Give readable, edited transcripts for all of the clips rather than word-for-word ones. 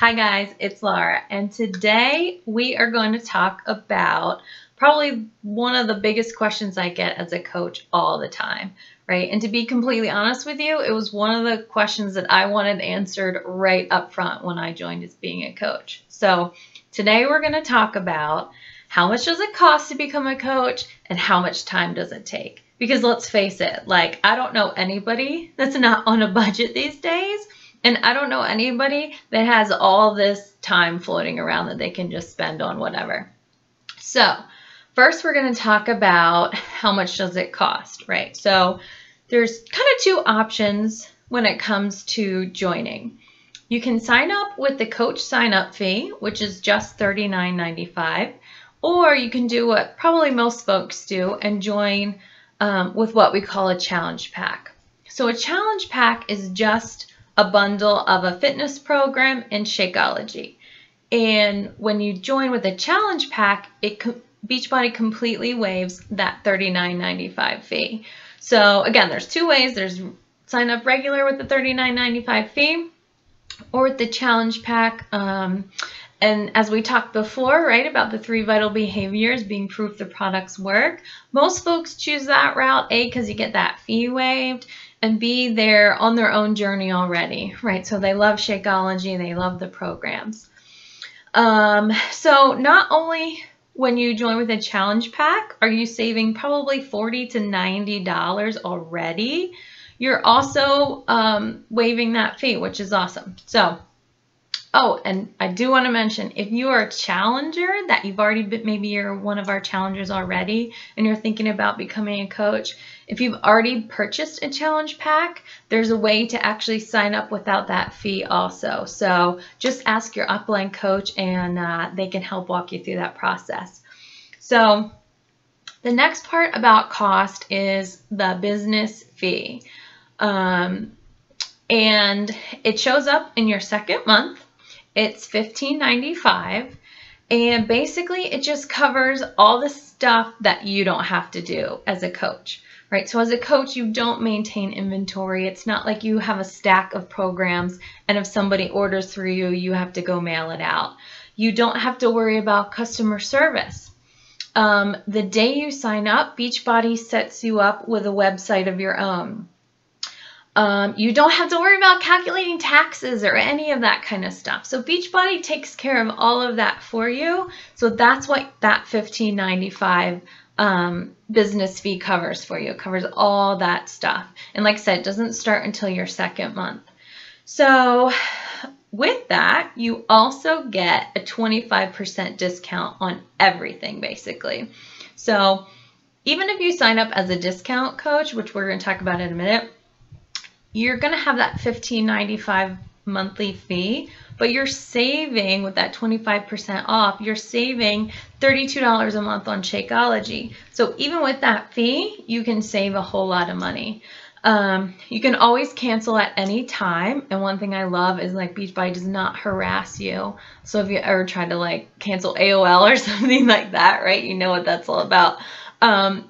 Hi guys, it's Laura, and today we are going to talk about probably one of the biggest questions I get as a coach all the time, right? And to be completely honest with you, it was one of the questions that I wanted answered right up front when I joined as being a coach. So today we're going to talk about how much does it cost to become a coach and how much time does it take? Because let's face it, like I don't know anybody that's not on a budget these days. And I don't know anybody that has all this time floating around that they can just spend on whatever. So first we're going to talk about how much does it cost, right? So there's kind of two options when it comes to joining. You can sign up with the coach sign up fee, which is just $39.95, or you can do what probably most folks do and join with what we call a challenge pack. So a challenge pack is just a bundle of a fitness program and Shakeology. And when you join with a challenge pack, Beachbody completely waives that $39.95 fee. So again, there's two ways. There's sign up regular with the $39.95 fee or with the challenge pack. And as we talked before, right, about the 3 vital behaviors being proof the products work, most folks choose that route, A, because you get that fee waived, and B, they're on their own journey already, right? So they love Shakeology, they love the programs. So not only when you join with a challenge pack are you saving probably $40 to $90 already, you're also waiving that fee, which is awesome. So, oh, and I do want to mention, if you are a challenger, that you've already been, maybe you're one of our challengers already, and you're thinking about becoming a coach, if you've already purchased a challenge pack, there's a way to actually sign up without that fee also. So just ask your upline coach and they can help walk you through that process. So the next part about cost is the business fee. And it shows up in your second month. It's $15.95. And basically it just covers all the stuff that you don't have to do as a coach. Right, so as a coach, you don't maintain inventory. It's not like you have a stack of programs and if somebody orders through you, you have to go mail it out. You don't have to worry about customer service. The day you sign up, Beachbody sets you up with a website of your own. You don't have to worry about calculating taxes or any of that kind of stuff. So Beachbody takes care of all of that for you. So that's what that $15.95 business fee covers for you. It covers all that stuff. And like I said, it doesn't start until your second month. So with that, you also get a 25% discount on everything basically. So even if you sign up as a discount coach, which we're going to talk about in a minute, you're going to have that $15.95 monthly fee, but you're saving with that 25% off, you're saving $32 a month on Shakeology. So even with that fee, you can save a whole lot of money. You can always cancel at any time. And one thing I love is like Beachbody does not harass you. So if you ever try to like cancel AOL or something like that, right? You know what that's all about.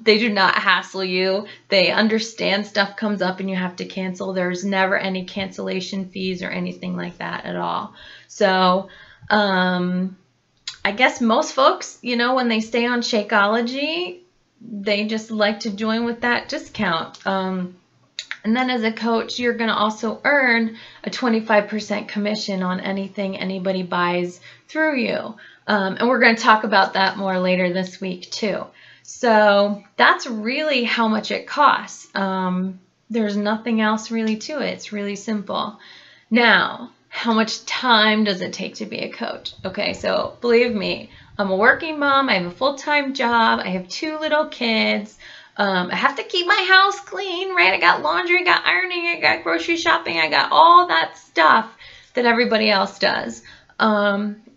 They do not hassle you. They understand stuff comes up and you have to cancel. There's never any cancellation fees or anything like that at all. So I guess most folks, you know, when they stay on Shakeology, they just like to join with that discount. And then as a coach, you're going to also earn a 25% commission on anything anybody buys through you. And we're going to talk about that more later this week too. So that's really how much it costs. There's nothing else really to it. It's really simple. Now, how much time does it take to be a coach? Okay, so believe me, I'm a working mom. I have a full-time job. I have 2 little kids. I have to keep my house clean, right? I got laundry, I got ironing, I got grocery shopping, I got all that stuff that everybody else does.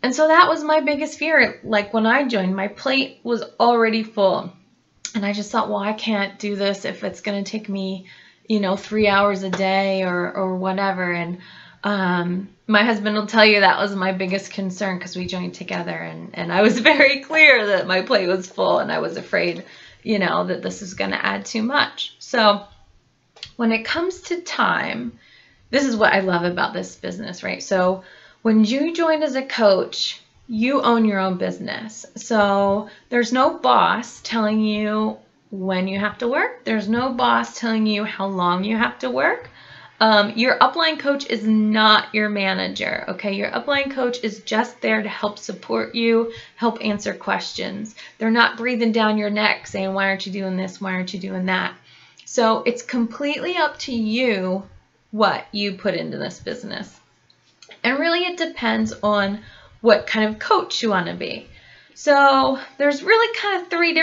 And so that was my biggest fear. Like when I joined, my plate was already full. And I just thought, well, I can't do this if it's going to take me, you know, 3 hours a day or whatever. And my husband will tell you that was my biggest concern because we joined together. And I was very clear that my plate was full and I was afraid, you know, that this is going to add too much. So when it comes to time, this is what I love about this business, right? So When you join as a coach, you own your own business. So there's no boss telling you when you have to work. There's no boss telling you how long you have to work. Your upline coach is not your manager, okay? Your upline coach is just there to help support you, help answer questions. They're not breathing down your neck saying, why aren't you doing this? Why aren't you doing that? So it's completely up to you what you put into this business. And really it depends on what kind of coach you want to be. So there's really kind of three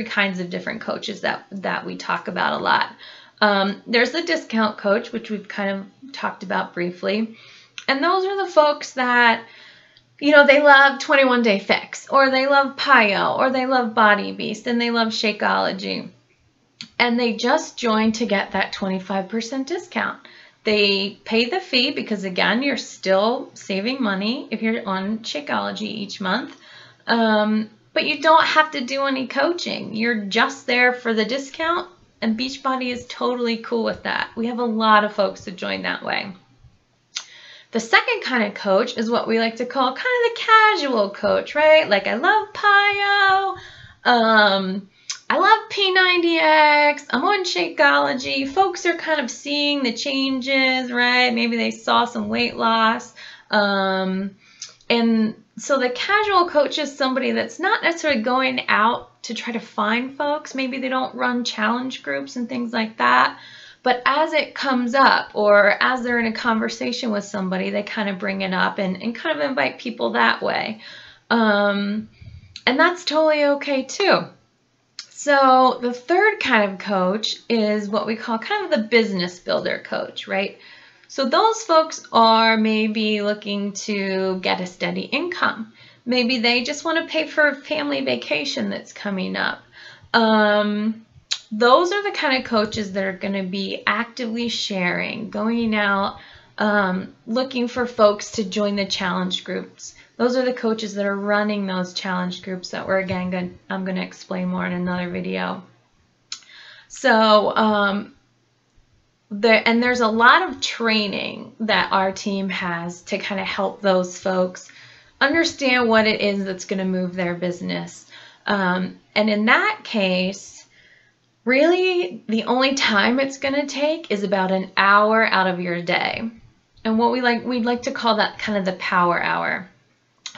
kinds of different coaches that we talk about a lot. There's the discount coach, which we've kind of talked about briefly. And those are the folks that, you know, they love 21 Day Fix, or they love PiYo, or they love Body Beast, and they love Shakeology. And they just join to get that 25% discount. They pay the fee because, again, you're still saving money if you're on Shakeology each month. But you don't have to do any coaching. You're just there for the discount, and Beachbody is totally cool with that. We have a lot of folks that join that way. The second kind of coach is what we like to call kind of the casual coach, right? Like, I love PiYo. I love P90X, I'm on Shakeology. Folks are kind of seeing the changes, right? Maybe they saw some weight loss. And so the casual coach is somebody that's not necessarily going out to try to find folks. Maybe they don't run challenge groups and things like that. But as it comes up, or as they're in a conversation with somebody, they kind of bring it up and kind of invite people that way. And that's totally okay too. So the third kind of coach is what we call kind of the business builder coach, right? So those folks are maybe looking to get a steady income. Maybe they just want to pay for a family vacation that's coming up. Those are the kind of coaches that are going to be actively sharing, going out, looking for folks to join the challenge groups. Those are the coaches that are running those challenge groups that I'm going to explain more in another video. So, there's a lot of training that our team has to kind of help those folks understand what it is that's going to move their business. And in that case, really the only time it's going to take is about an hour out of your day. And we'd like to call that kind of the power hour.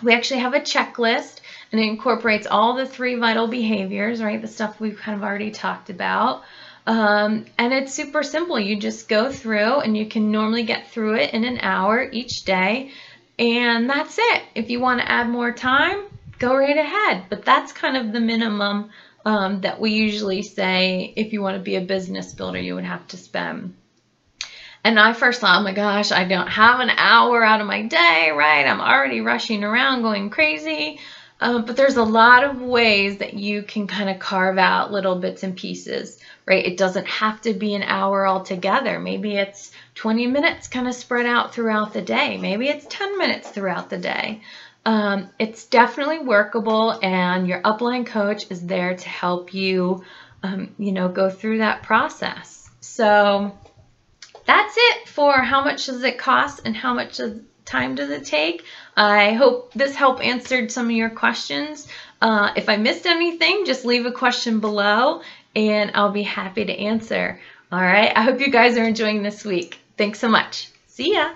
We actually have a checklist, and it incorporates all the 3 vital behaviors, right? The stuff we've kind of already talked about. And it's super simple. You just go through, and you can normally get through it in an hour each day. And that's it. If you want to add more time, go right ahead. But that's kind of the minimum that we usually say if you want to be a business builder, you would have to spend. And I first thought, oh my gosh, I don't have an hour out of my day, right? I'm already rushing around going crazy. But there's a lot of ways that you can kind of carve out little bits and pieces, right? It doesn't have to be an hour altogether. Maybe it's 20 minutes kind of spread out throughout the day. Maybe it's 10 minutes throughout the day. It's definitely workable, and your upline coach is there to help you, go through that process. So that's it for how much does it cost and how much time does it take. I hope this helped answered some of your questions. If I missed anything, just leave a question below and I'll be happy to answer. All right, I hope you guys are enjoying this week. Thanks so much. See ya.